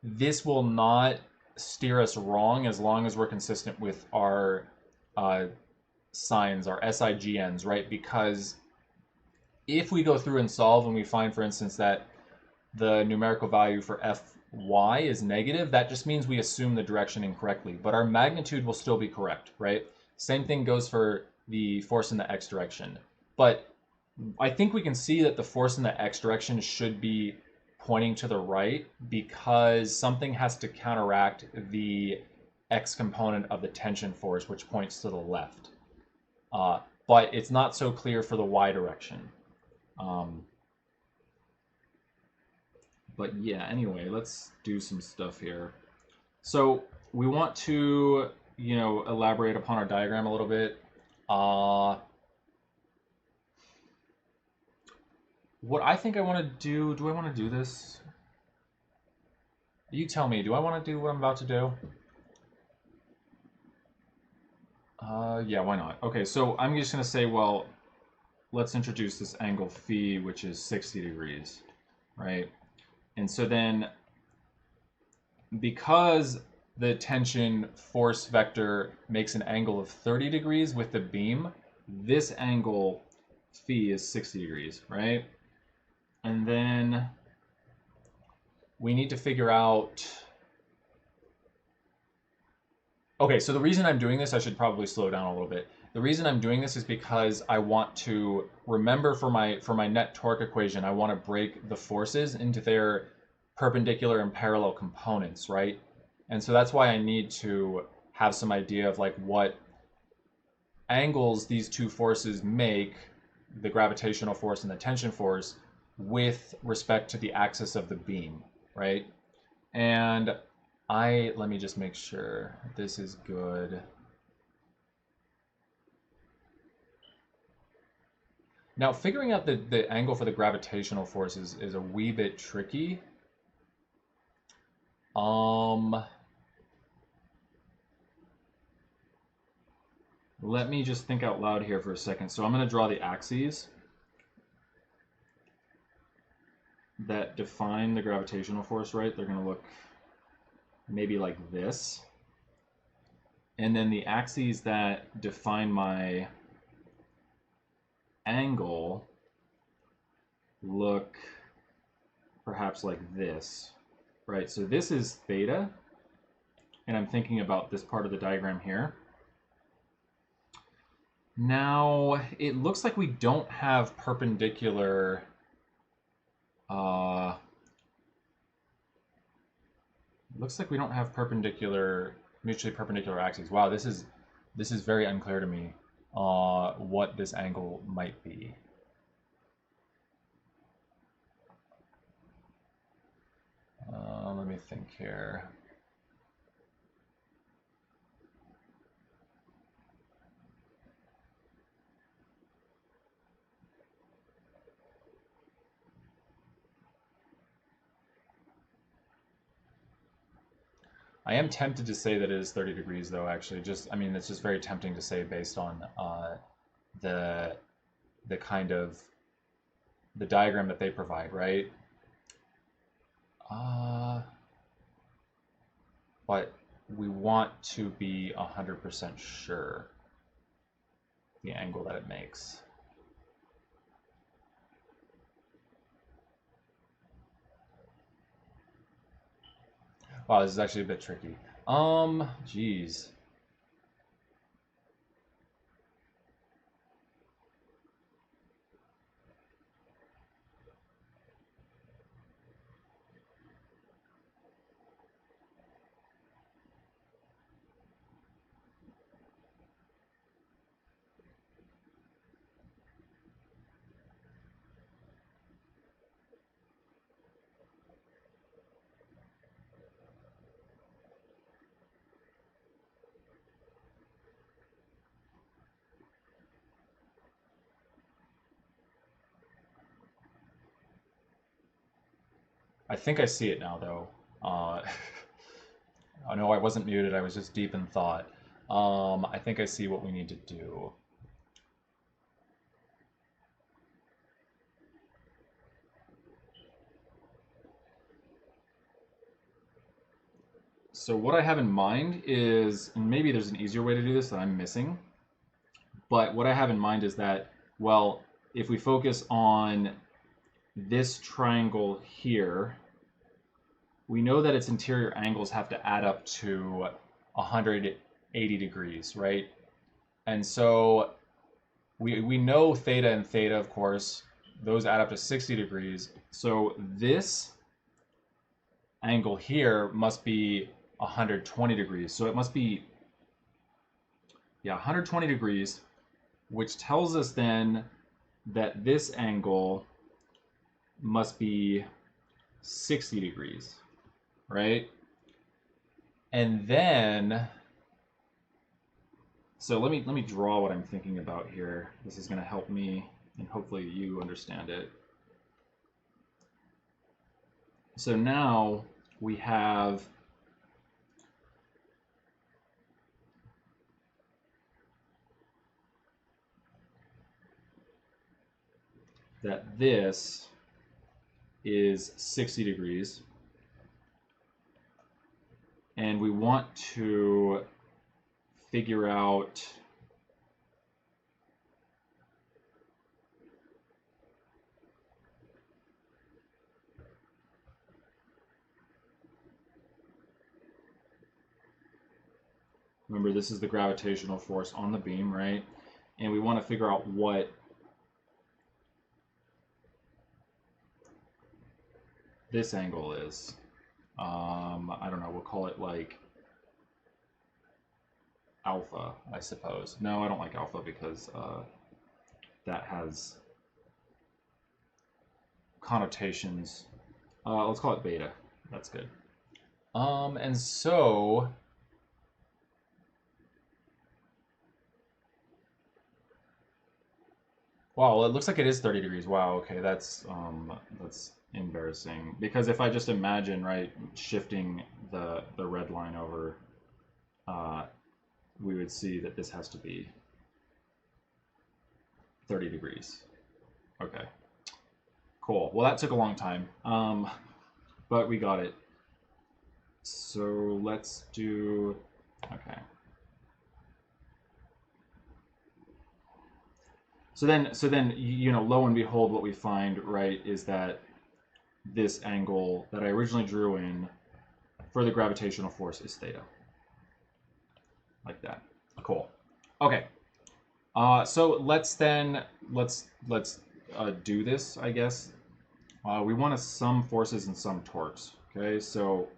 this will not steer us wrong as long as we're consistent with our signs, our SIGNs, right? Because if we go through and solve and we find, for instance, that the numerical value for Fy is negative, that just means we assume the direction incorrectly, but our magnitude will still be correct, right? Same thing goes for the force in the x direction. But I think we can see that the force in the x direction should be pointing to the right because something has to counteract the x component of the tension force, which points to the left. But it's not so clear for the y direction. But yeah, anyway, let's do some stuff here. So we want to, you know, elaborate upon our diagram a little bit. What I think I want to do I want to do this? You tell me, do I want to do what I'm about to do? Yeah, why not? Okay, so I'm just going to say, well, let's introduce this angle phi, which is 60 degrees, right? And so then, because the tension force vector makes an angle of 30 degrees with the beam, this angle phi is 60 degrees, right? And then we need to figure out... Okay, so the reason I'm doing this, I should probably slow down a little bit. The reason I'm doing this is because I want to remember for my net torque equation, I want to break the forces into their perpendicular and parallel components, right? And so that's why I need to have some idea of like what angles these two forces make, the gravitational force and the tension force, with respect to the axis of the beam, right? And let me just make sure this is good. Now, figuring out the angle for the gravitational force is a wee bit tricky. Let me just think out loud here for a second. So I'm going to draw the axes that define the gravitational force, right? They're going to look maybe like this. And then the axes that define my angle look perhaps like this, right? So this is theta, and I'm thinking about this part of the diagram here. Now, it looks like we don't have perpendicular mutually perpendicular axes. Wow, this is very unclear to me what this angle might be. Let me think here. I am tempted to say that it is 30 degrees, though, actually. I mean, it's just very tempting to say based on the kind of the diagram that they provide, right? But we want to be 100% sure the angle that it makes. Wow, this is actually a bit tricky. Geez. I think I see it now, though. Oh no, I wasn't muted. I was just deep in thought. I think I see what we need to do. So what I have in mind is, and maybe there's an easier way to do this that I'm missing, but what I have in mind is that, well, if we focus on this triangle here, we know that its interior angles have to add up to 180 degrees, right? And so we know theta and theta, of course, those add up to 60 degrees. So this angle here must be 120 degrees. So it must be, yeah, 120 degrees, which tells us then that this angle must be 60 degrees, right? And then, so let me draw what I'm thinking about here. This is going to help me, and hopefully you understand it. So now we have that this is 60 degrees, and we want to figure out Remember, this is the gravitational force on the beam, right? And we want to figure out what this angle is. I don't know, we'll call it like alpha, I suppose. No, I don't like alpha because that has connotations. Let's call it beta. That's good. And so wow, it looks like it is 30 degrees. Wow, okay, that's embarrassing. Because if I just imagine, right, shifting the red line over, we would see that this has to be 30 degrees. Okay. Cool. Well, that took a long time, but we got it. So let's do, okay. So then, you know, lo and behold, what we find, right, is that this angle that I originally drew in for the gravitational force is theta. Like that. Cool. Okay. So let's do this, I guess. We want to sum forces and sum torques. Okay, so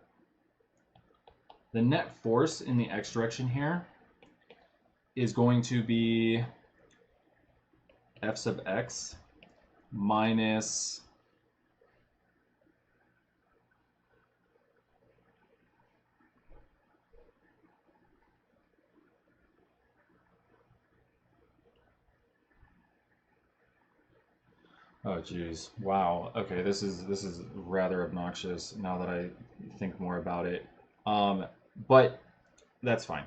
the net force in the x direction here is going to be f sub x minus oh geez, wow. Okay, this is rather obnoxious now that I think more about it. But that's fine.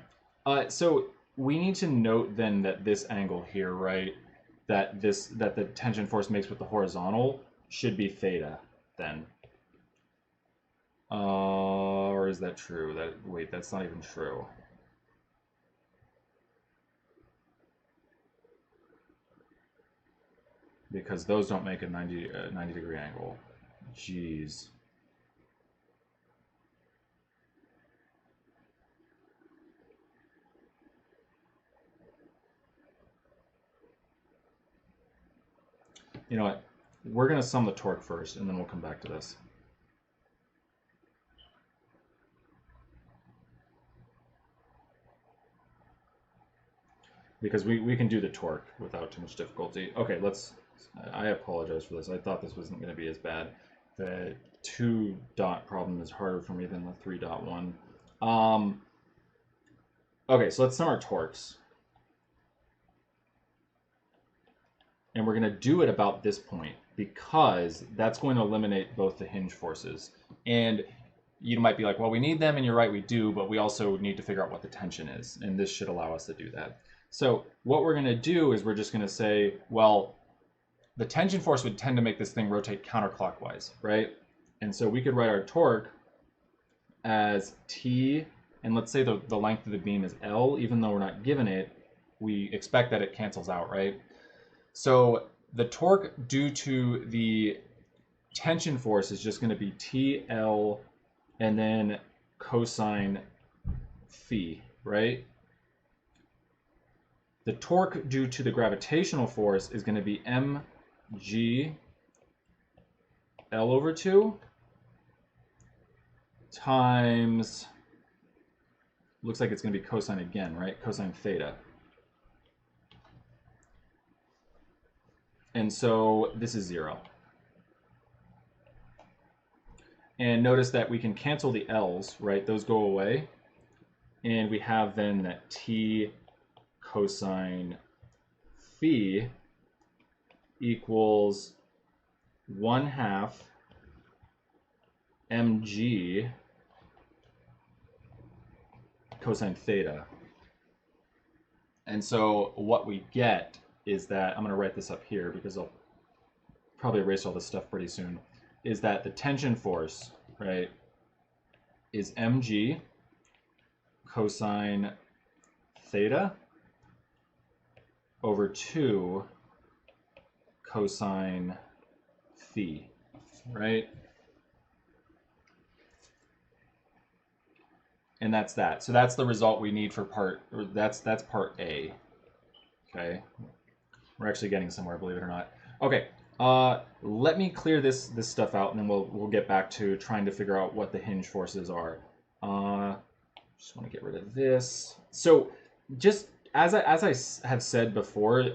So we need to note then that this angle here, right, that the tension force makes with the horizontal should be theta then. Or is that true? Wait, that's not even true. Because those don't make a 90 degree angle. Jeez. You know what? We're going to sum the torque first, and then we'll come back to this. Because we can do the torque without too much difficulty. Okay, I apologize for this. I thought this wasn't going to be as bad. The 2 dot problem is harder for me than the 3 dot one. Okay, so let's sum our torques. And we're going to do it about this point because that's going to eliminate both the hinge forces. And you might be like, well, we need them, and you're right, we do, but we also need to figure out what the tension is, and this should allow us to do that. So what we're going to do is we're just going to say, well, the tension force would tend to make this thing rotate counterclockwise, right? And so we could write our torque as T, and let's say the length of the beam is L, even though we're not given it, we expect that it cancels out, right? So the torque due to the tension force is just going to be TL and then cosine phi, right? The torque due to the gravitational force is going to be mg L over 2 times, looks like it's going to be cosine again, right? Cosine theta. And so this is 0. And notice that we can cancel the L's, right? Those go away. And we have then that T cosine phi equals 1/2 mg cosine theta. And so what we get is that, I'm going to write this up here because I'll probably erase all this stuff pretty soon, is that the tension force, right, is mg cosine theta over 2 cosine phi, right? And that's that. So that's the result we need for that's part A. Okay. We're actually getting somewhere, believe it or not. Okay. Let me clear this stuff out, and then we'll get back to trying to figure out what the hinge forces are. Just want to get rid of this. So just as I have said before,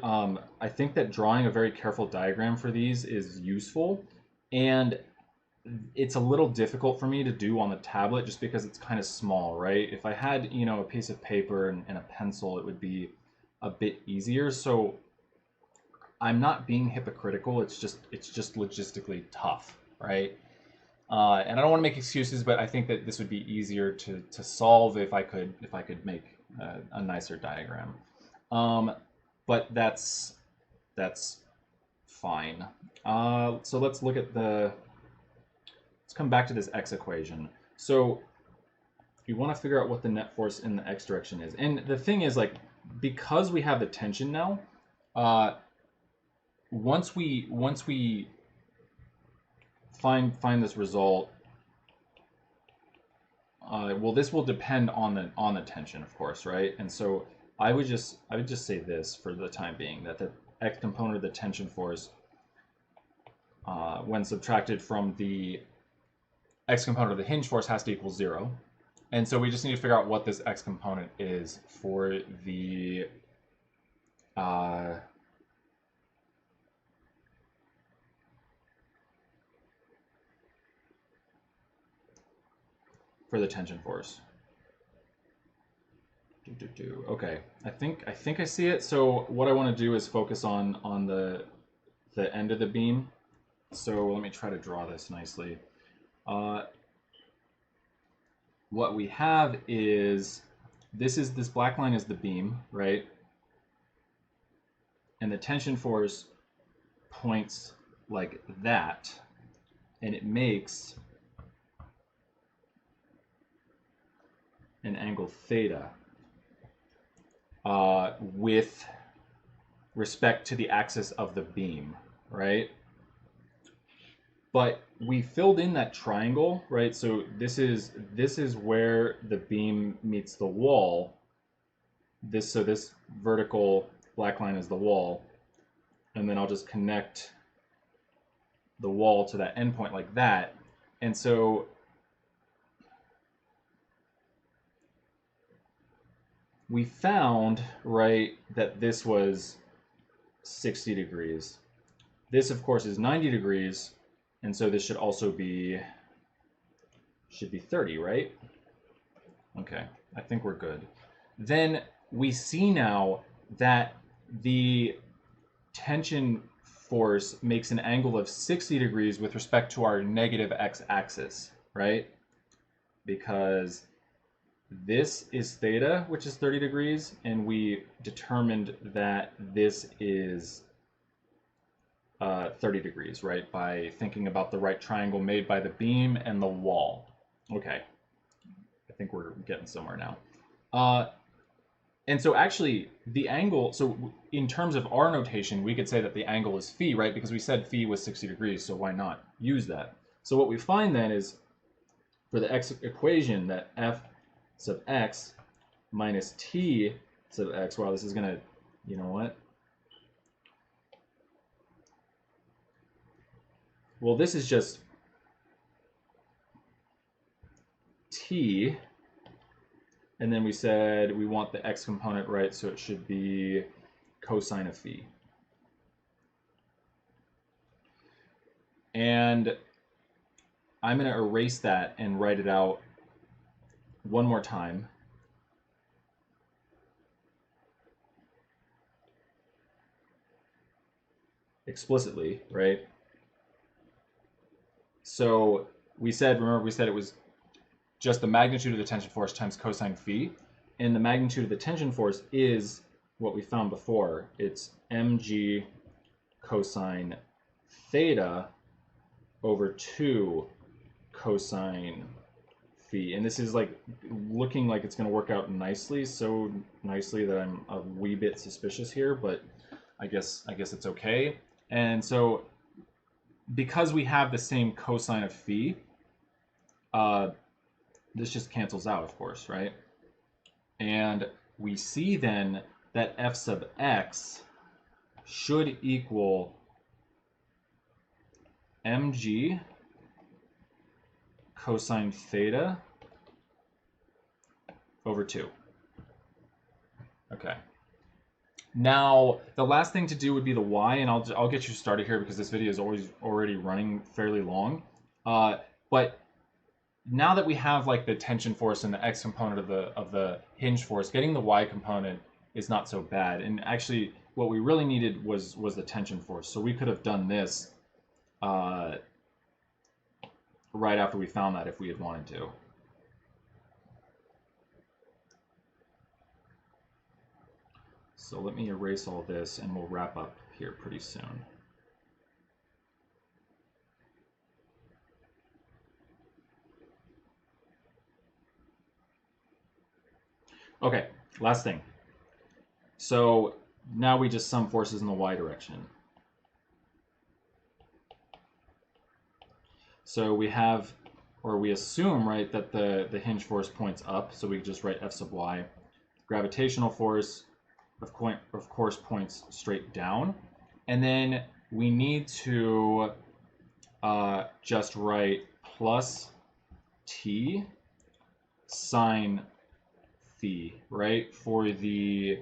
I think that drawing a very careful diagram for these is useful, and it's a little difficult for me to do on the tablet just because it's kind of small, right? If I had, you know, a piece of paper and a pencil, it would be a bit easier. So I'm not being hypocritical. It's just logistically tough, right? And I don't want to make excuses, but I think that this would be easier to solve if I could make a nicer diagram. But that's fine. So let's look at let's come back to this x equation. So you want to figure out what the net force in the x direction is. And the thing is, like, because we have the tension now, once we find this result, well, this will depend on the tension, of course, right? And so I would just say this for the time being, that the x component of the tension force, when subtracted from the x component of the hinge force, has to equal 0. And so we just need to figure out what this x component is for the tension force. Okay, I think I see it. So what I want to do is focus on the end of the beam. So let me try to draw this nicely. What we have is this black line is the beam, right? And the tension force points like that, and it makes an angle theta with respect to the axis of the beam, right? But we filled in that triangle, right? So this is where the beam meets the wall. So this vertical black line is the wall, and then I'll just connect the wall to that endpoint like that. And so we found, right, that this was 60 degrees. This, of course, is 90 degrees, and so this should also be 30, right? Okay, I think we're good. Then we see now that the tension force makes an angle of 60 degrees with respect to our negative x-axis, right? Because this is theta, which is 30 degrees, and we determined that this is 30 degrees, right? By thinking about the right triangle made by the beam and the wall. Okay, I think we're getting somewhere now. And so actually the angle, so in terms of our notation, we could say that the angle is phi, right? Because we said phi was 60 degrees, so why not use that? So what we find then is, for the x equation, that f sub x minus t sub x, wow, this is gonna, you know what? Well, this is just t, and then we said we want the x component, right? So it should be cosine of phi. And I'm going to erase that and write it out one more time. Explicitly, right? So we said, remember we said it was just the magnitude of the tension force times cosine phi. And the magnitude of the tension force is what we found before. It's mg cosine theta over 2 cosine phi. And this is like looking like it's going to work out nicely, so nicely that I'm a wee bit suspicious here, but I guess it's okay. And so because we have the same cosine of phi, This just cancels out, of course, right? And we see then that f sub x should equal mg cosine theta over 2. Okay. Now, the last thing to do would be the y, and I'll get you started here because this video is already running fairly long. But now that we have like the tension force and the x component of the hinge force, getting the y component is not so bad. And actually, what we really needed was the tension force. So we could have done this right after we found that if we had wanted to. So let me erase all this and we'll wrap up here pretty soon. Okay, last thing. So now we just sum forces in the y direction. So we have, or we assume, right, that the hinge force points up, so we just write f sub y. Gravitational force, of course, points straight down. And then we need to just write plus t sine phi, right, for the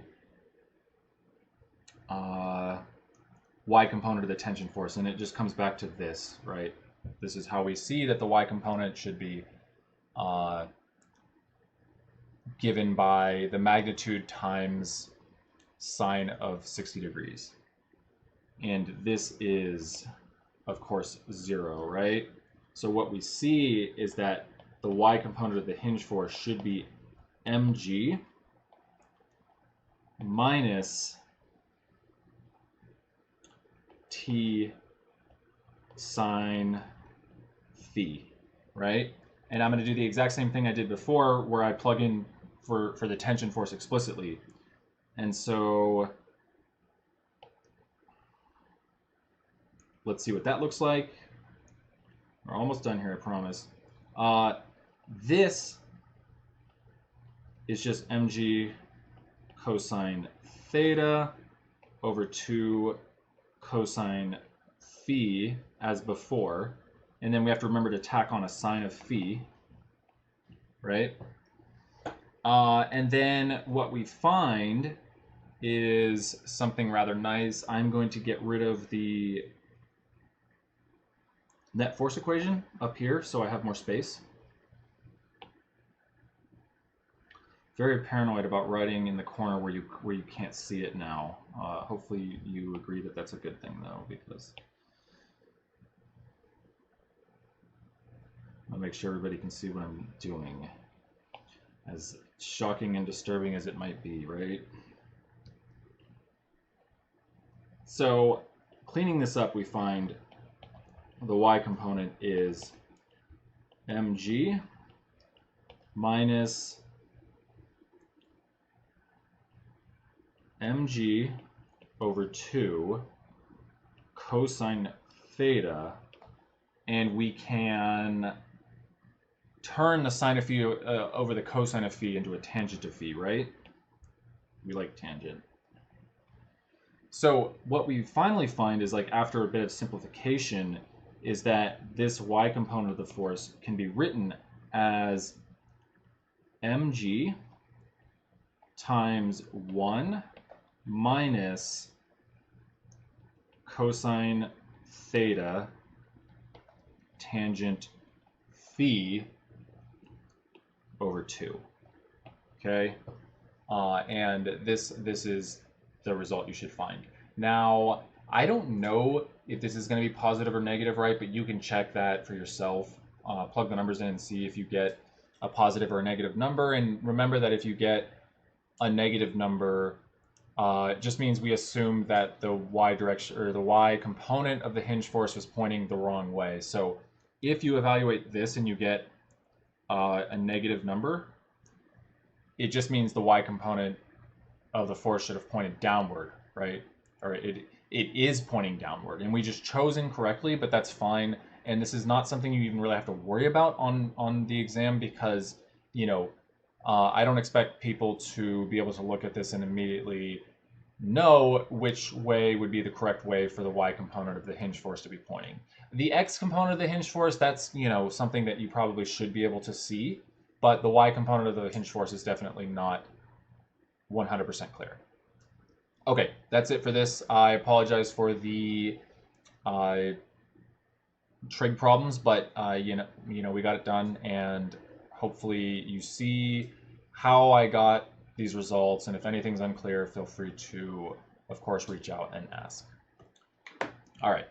y component of the tension force. And it just comes back to this, right? This is how we see that the y component should be given by the magnitude times sine of 60 degrees. And this is, of course, 0, right? So what we see is that the y component of the hinge force should be mg minus t sine phi, right? And I'm going to do the exact same thing I did before where I plug in for the tension force explicitly. And so let's see what that looks like. We're almost done here, I promise. This is just mg cosine theta over 2 cosine phi as before. And then we have to remember to tack on a sine of phi, right? And then what we find is something rather nice. I'm going to get rid of the net force equation up here so I have more space. Very paranoid about writing in the corner where you can't see it now. Hopefully you agree that that's a good thing though, because I'll make sure everybody can see what I'm doing. As shocking and disturbing as it might be, right? So cleaning this up, we find the y component is mg minus mg over 2 cosine theta, and we can turn the sine of phi over the cosine of phi into a tangent of phi, right? We like tangent. So what we finally find is, like, after a bit of simplification, is that this y component of the force can be written as mg times 1 minus cosine theta tangent phi over 2. Okay, and this is the result you should find. Now, I don't know if this is going to be positive or negative, right? But you can check that for yourself. Plug the numbers in and see if you get a positive or a negative number. And remember that if you get a negative number, it just means we assume that the y direction or the y component of the hinge force was pointing the wrong way. So if you evaluate this and you get a negative number, it just means the y component of the force should have pointed downward, right? Or it is pointing downward, and we just chose incorrectly, but that's fine. and this is not something you even really have to worry about on the exam because, I don't expect people to be able to look at this and immediately know which way would be the correct way for the y component of the hinge force to be pointing. The x component of the hinge force, that's, something that you probably should be able to see, but the y component of the hinge force is definitely not 100% clear. Okay, that's it for this. I apologize for the trig problems, but we got it done, and hopefully you see how I got these results, and if anything's unclear, feel free to, of course, reach out and ask. All right.